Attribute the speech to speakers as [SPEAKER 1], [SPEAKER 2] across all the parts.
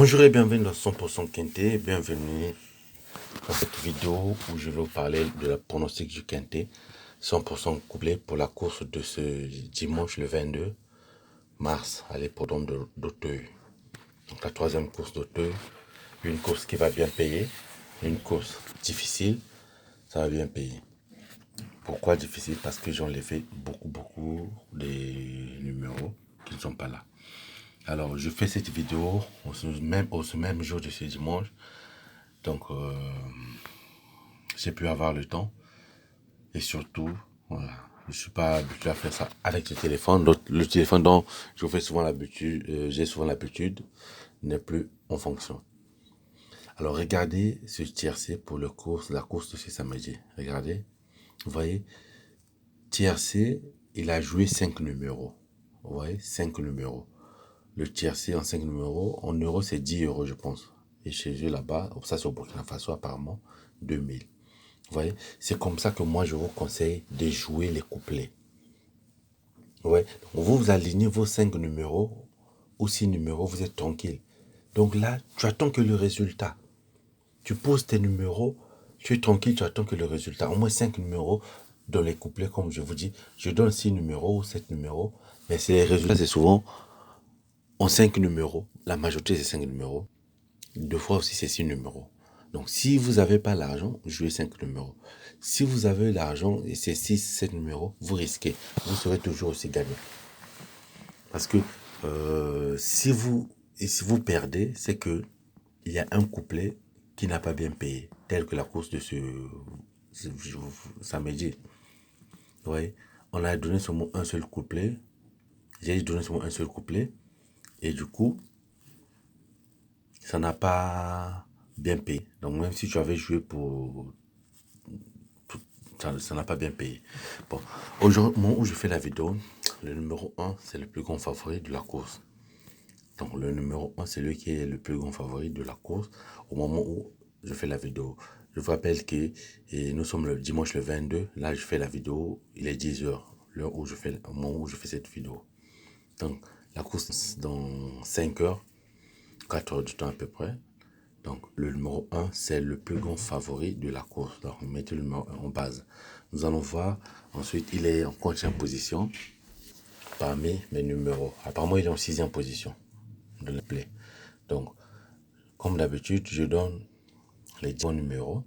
[SPEAKER 1] Bonjour et bienvenue dans 100% Quintet, bienvenue dans cette vidéo où je vais vous parler de la pronostic du Quintet 100% couplé pour la course de ce dimanche le 22 mars à l'hippodrome d'Auteuil. Donc la troisième course d'Auteuil, une course qui va bien payer, une course difficile, ça va bien payer. Pourquoi difficile? Parce que j'ai enlevé beaucoup des numéros qui ne sont pas là. Alors, je fais cette vidéo au même jour de ce dimanche. Donc, j'ai pu avoir le temps. Et surtout, voilà, je ne suis pas habitué à faire ça avec le téléphone. Le téléphone dont je fais souvent l'habitude, j'ai souvent l'habitude, n'est plus en fonction. Alors, regardez ce tiercé pour la course de ce samedi. Regardez, vous voyez, tiercé, il a joué 5 numéros. Vous voyez, 5 numéros. Le tiercé en 5 numéros, en euros, c'est 10 euros, je pense. Et chez eux, là-bas, ça c'est au Burkina Faso, apparemment, 2000. Vous voyez, c'est comme ça que moi, je vous conseille de jouer les couplets. Ouais. Donc, vous alignez vos 5 numéros ou 6 numéros, vous êtes tranquille. Donc là, tu attends que le résultat. Tu poses tes numéros, tu es tranquille, tu attends que le résultat. Au moins 5 numéros dans les couplets, comme je vous dis. Je donne 6 numéros ou 7 numéros, mais c'est les résultats, c'est souvent en 5 numéros. La majorité, c'est 5 numéros. Deux fois aussi, c'est 6 numéros. Donc, si vous n'avez pas l'argent, jouez 5 numéros. Si vous avez l'argent et c'est 6, 7 numéros, vous risquez. Vous serez toujours aussi gagnant. Parce que si vous perdez, c'est que il y a un couplet qui n'a pas bien payé, tel que la course de ce samedi. Vous voyez, on a donné seulement un seul couplet. J'ai donné seulement un seul couplet. Et du coup, ça n'a pas bien payé. Donc même si tu avais joué pour... Ça n'a pas bien payé. Bon, aujourd'hui, au moment où je fais la vidéo, le numéro 1, c'est le plus grand favori de la course. Donc le numéro 1, c'est lui qui est le plus grand favori de la course au moment où je fais la vidéo. Je vous rappelle que nous sommes le dimanche le 22. Là, je fais la vidéo, il est 10h, l'heure où au moment où je fais cette vidéo. Donc la course dans 5 heures, 4 heures du temps à peu près. Donc, le numéro 1, c'est le plus grand favori de la course. Donc, mettez le numéro 1 en base. Nous allons voir. Ensuite, il est en combien position parmi mes numéros. Apparemment, il est en 6e position de le play. Donc, comme d'habitude, je donne les 10 numéros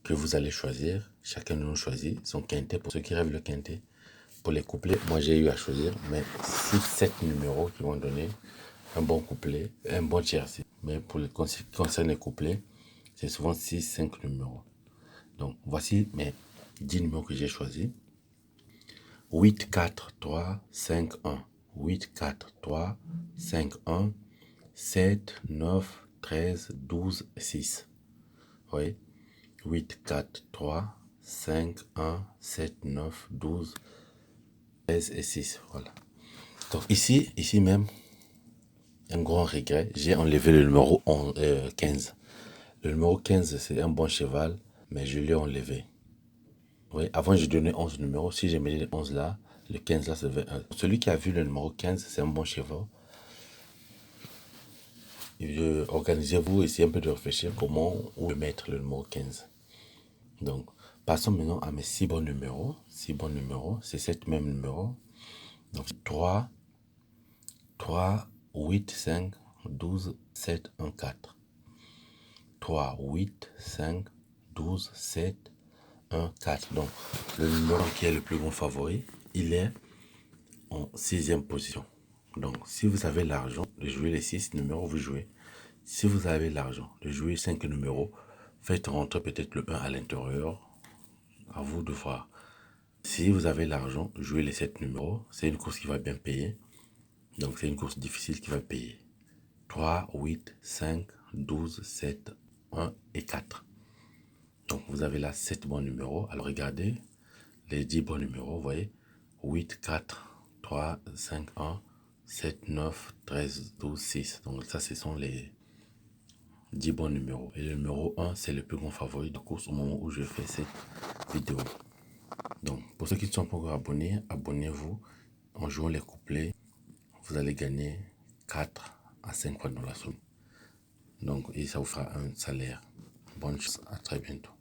[SPEAKER 1] que vous allez choisir. Chacun de nous choisit son quintet pour ceux qui rêvent le quintet. Pour les couplets, moi j'ai eu à choisir, mais 6-7 numéros qui vont donner un bon couplet, un bon tiercé. Mais pour les qui concerne les couplets, c'est souvent 6-5 numéros. Donc voici mes 10 numéros que j'ai choisis. 8, 4, 3, 5, 1. 8, 4, 3, 5, 1. 7, 9, 13, 12, 6. Vous voyez? 8, 4, 3, 5, 1, 7, 9, 12, 13 et 6. Voilà. Donc ici même, un grand regret, j'ai enlevé le numéro 15. Le numéro 15, c'est un bon cheval, mais je l'ai enlevé. Oui, avant, j'ai donné 11 numéros. Si j'ai mis les 11 là, le 15 là, c'est 21. Celui qui a vu le numéro 15, c'est un bon cheval. Organisez-vous, essayez un peu de réfléchir comment où mettre le numéro 15. Donc, passons maintenant à mes 6 bons numéros. 6 bons numéros, c'est cette même numéro. Donc, 3, 8, 5, 12, 7, 1, 4. 3, 8, 5, 12, 7, 1, 4. Donc, le numéro qui est le plus grand favori, il est en 6e position. Donc, si vous avez l'argent de jouer les 6 numéros, vous jouez. Si vous avez l'argent de jouer 5 numéros, faites rentrer peut-être le 1 à l'intérieur. À vous de voir. Si vous avez l'argent, jouez les 7 numéros. C'est une course qui va bien payer. Donc, c'est une course difficile qui va payer. 3, 8, 5, 12, 7, 1 et 4. Donc, vous avez là 7 bons numéros. Alors, regardez les 10 bons numéros. Vous voyez, 8, 4, 3, 5, 1, 7, 9, 13, 12, 6. Donc, ça, ce sont les 10 bons numéros. Et le numéro 1, c'est le plus grand favori de course au moment où je fais cette vidéo. Donc, pour ceux qui ne sont pas encore abonnés, abonnez-vous. En jouant les couplets, vous allez gagner 4 à 5 fois dans la somme. Donc, et ça vous fera un salaire. Bonne chance, à très bientôt.